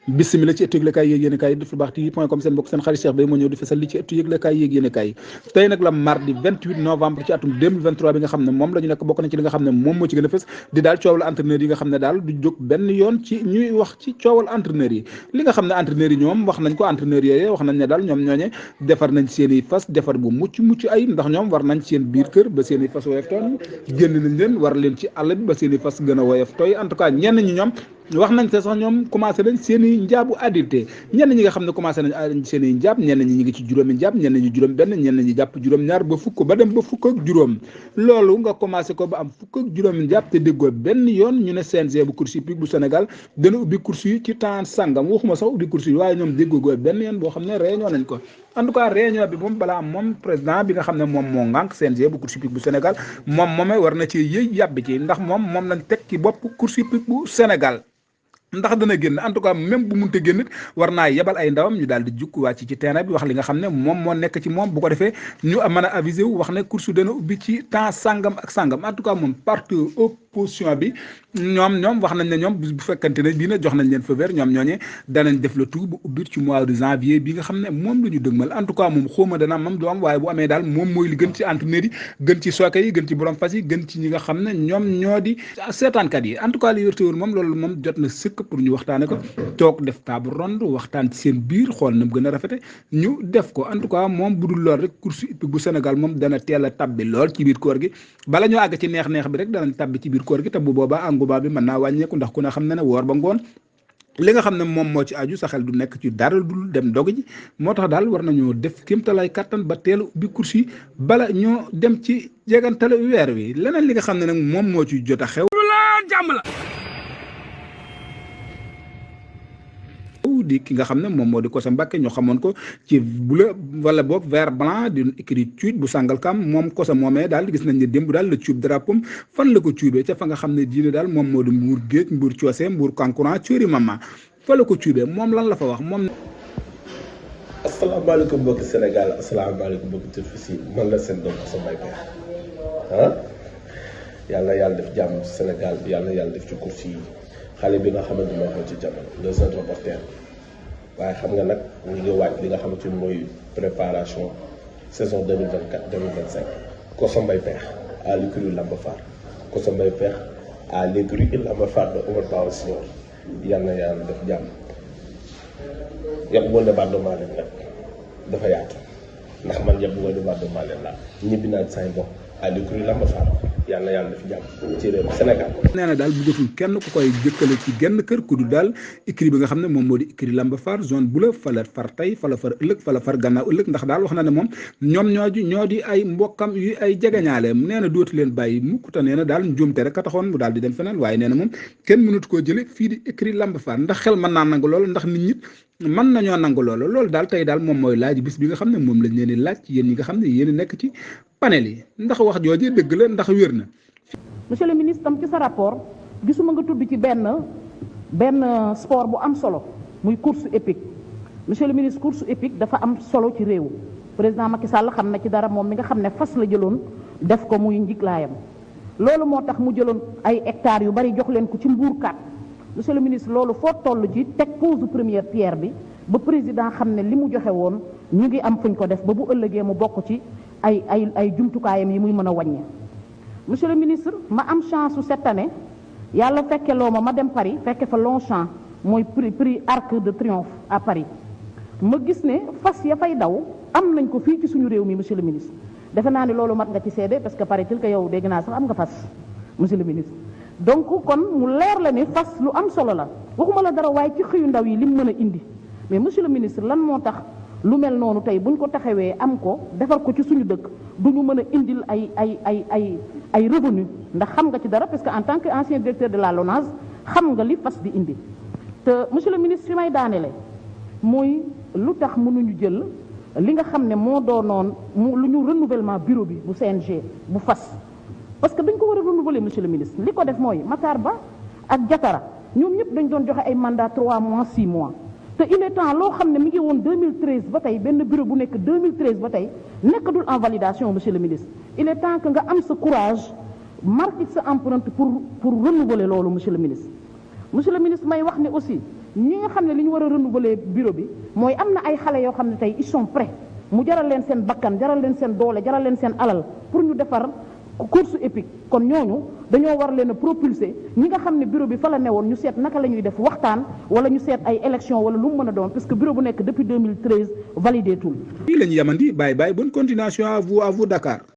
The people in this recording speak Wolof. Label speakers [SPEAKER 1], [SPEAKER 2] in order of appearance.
[SPEAKER 1] bismillah ci ëttu yëglekaay yéeg yéen kaay def lu baax TV.com seen mbokk seen xarit Cheikh Bey moo ñëw di fesal li ci ëttu yëglekaay yéeg yéen kaay tey nag la mardi 28 novembre ci atum 2023 bi nga xam ne moom la ñu nekk bokk na ci li nga xam ne moom moo ci gën a fës di daal coowal entraîneur yi nga xam ne daal du jóg benn yoon ci ñuy wax ci coowal entraîneur yi li nga xam ne entraîneur yi ñoom wax nañ ko entraîneur yooyu wax nañ ne daal ñoom ñooñe defar nañ seen i fas defar bu mucc ayib ndax ñoom war nañ seen biir kër ba seen i fas woyof tooy génn nañ leen war leen ci àll bi ba seen i fas gën a woyof tooy en tout cas ñenn ñi ñoom wax nañ te sax ñoom commencé nañ seen i njaabu addité ñenn ñi nga xam ne commencé nañ seen i njaab ñenn ñi ngi ci juróomi njaab ñenn ñi juróom benn ñenn ñi jàpp juróom ñaar ba fukk ba dem ba fukk ak juróom loolu nga commencé ko ba am fukk ak juróomi njaab te déggoo benn yoon ñu ne CNG bu course hippique bu Sénégal dana ubbi course yi ci temps sangam waxuma sax ubbi course yi waaye ñoom déggoo benn yoon boo xam ne réunion nañ ko en tout cas réunion bi moom balaa moom président bi nga xam ne moom moo ngànk CNG bu course hippique bu Sénégal moomee war na ci yëy yàbbi ci ndax moom lañ teg ci bopp course hippique bu Sénégal ndax dana génn en tout cas même bu munte génn war naa yebal ay ndawam ñu daal di jukk wàcc ci terrain bi wax li nga xam ne moom moo nekk ci moom bu ko defee ñu mën a avisé wu wax ne course dana ubbi ci temps sangam ak sangam en tout cas moom parti opposition bi ñoom wax nañ ne ñoom bu fekkante ne bii na jox nañ leen feu vert ñoom ñooñee danañ def le tout bu ubbi ci mois de janvier bi nga xam ne moom la ñu dëgmal en tout cas moom xawma dana mam du am waaye bu amee daal moom mooy li gën ci entraîneur yi gën ci sooke yi gën ci borom fas yi gën ci ñi nga xam ne ñoom ñoo di seetaankat yi en tout cas li wérté woon moom loolu moom jot na sëkk pour ñu waxtaane ko toog def table ronde waxtaan ci seen biir xool na mu gën a rafete ñu def ko en tout cas moom bu dul lool rek course hippique bu Sénégal moom dana teel a tabbi lool ci biir koor gi bala ñoo àgg ci neex-neex bi rek danañ tabbi ci biir koor gi te bu boobaa engouement bi mën naa wàññeeku ndax ku ne xam ne woor ba ngoon li nga xam ne moom moo ci aju sa xel du nekk ci dara dul dem dog ji moo tax daal war nañoo def kéemtalaay kattan ba teel a ubbi course yi bala ñoo dem ci jegantale weer wi leneen li nga xam ne nag moom moo ci jot a xew jàmm la di ki nga xam ne moom moo di Kosa Mbàkke ñoo xamoon ko ci bleu wala boog vert blanc di écriture bu Sangalkam moom Kosa moomee daal gis nañ ne démb daal la cuub drapeau fan la ko cuubee ca fa nga xam ne diine daal moom moo di Mbuur Géej Mbuur Coose Mbuur Kankuran Coori Mama fa la ko cuubee moom lan la fa wax moom.
[SPEAKER 2] asalaamaaleykum mbokki Sénégal asalaamaaleykum mbokki turfis yi man la seen doom Kosa Mbàkke yàlla def jàmm ci Sénégal bi yàlla def ci course yi xale bi nga xamante moo xam ci jamono le jeune reporter waaye xam nga nag ñu ngi waaj li nga xamante ni mooy préparation saison 2024 2025 Kosa Mbaye Pekh à l'écurie Lamba Fall Kosa Mbaye Pekh à l'écurie Lamba Fall de Omar Bawa Senior yàlla def jàmm yàpp boo département leen nag dafa yaatu ndax man yàpp boo département leen laa ñibbi naa say mbokk à l'écurie Lamba Fall yàlla def jàmm ci réew Sénégal.
[SPEAKER 1] nee na daal bëggatul kenn ku koy jëkkale ci genn kër ku du daal écurie bi nga xam ne moom moo di écurie Lamba Fall zone bu la fa la far tey fa la far ëllëg fa la far gannaaw ëllëg ndax daal wax na ne moom ñoom ñoo di ay mbokkam yu ay jegeñaaleem nee na dootu leen bàyyi mukk te nee na daal njuumte rek a taxoon mu daal di dem feneen waaye nee na moom kenn mënatu koo jële fii di écurie Lamba Fall ndax xel mën naa nangu loolu ndax nit ñi mën nañoo nangu loolu daal tey daal moom mooy laaj bis bi nga xam ne moom lañ leen di laaj yéen ñi nga xam ne yéen nekk ci panel yi ndax wax jooju dëgg la ndax wér na.
[SPEAKER 3] monsieur le ministre tam ci sa rapport gisuma nga tudd ci benn sport bu am solo muy course hippique monsieur le ministre course hippique dafa am solo ci réew président Macky Sall xam na ci dara moom mi nga xam ne fas la jëloon def ko muy njiglaayam loolu moo tax mu jëloon ay hectares yu bari jox leen ko ci mbuurkat monsieur le ministre loolu foo toll ci teg pose première pierre bi ba président xam ne li mu joxe woon ñu ngi am fuñ ko def ba bu ëllëgee mu bokk ci ay jumtukaayam yi muy mën a wàññi. monsieur le ministre ma am chance cette année yàlla fekkeloo ma dem Paris fekke fa Longchamp mooy prix Arc de Triomphe à Paris ma gis ne fas ya fay daw am nañ ko fii ci suñu réew mi monsieur le ministre defe naa ne loolu mat nga ci seede parce que paraît-il que yow dégg naa sax am nga fas monsieur le ministre donc kon mu leer la ne fas lu am solo la waxuma la dara waaye ci xëyu ndaw yi lim mën a indi mais monsieur le ministre lan moo tax lu mel noonu tey buñ ko taxawee am ko defar ko ci suñu dëkk du ñu mën a indil ay revenu ndax xam nga ci dara parce que en tant que ancien directeur de la LONASE xam nga li fas di indi te monsieur le ministre fi may daanele mooy lu tax mënuñu jël li nga xam ne moo doonoon lu ñu renouvellement bureau bi bu CNG bu fas parce que dañ ko war a renouveler monsieur le ministre li ko def mooy Matar Ba ak Jatara ñoom ñëpp dañ doon joxe ay mandat 3 mois 6 mois te il est temps loo xam ne mi ngi woon 2013 ba tey benn bureau bu nekk 2013 ba tey nekkatul en validation monsieur le ministre il est temps que nga am sa courage marqué sa empreinte pour renouveler loolu monsieur le ministre may wax ne aussi ñi nga xam ne li ñu war a renouveler bureau bi mooy am na ay xale yoo xam ne tey ils sont prêts mu jaral leen seen bakkan jaral leen seen doole jaral leen seen alal pour ñu defar course épique kon ñooñu dañoo war leen a propulser ñi nga xam ne bureau bi fa la newoon ñu seet naka la ñuy def waxtaan wala ñu seet ay élection wala lu mu mën a doon parce que bureau bu nekk depuis 2013 validé tout.
[SPEAKER 1] fii la ñu yamandi bye bye bonne continuation à vous Dakar.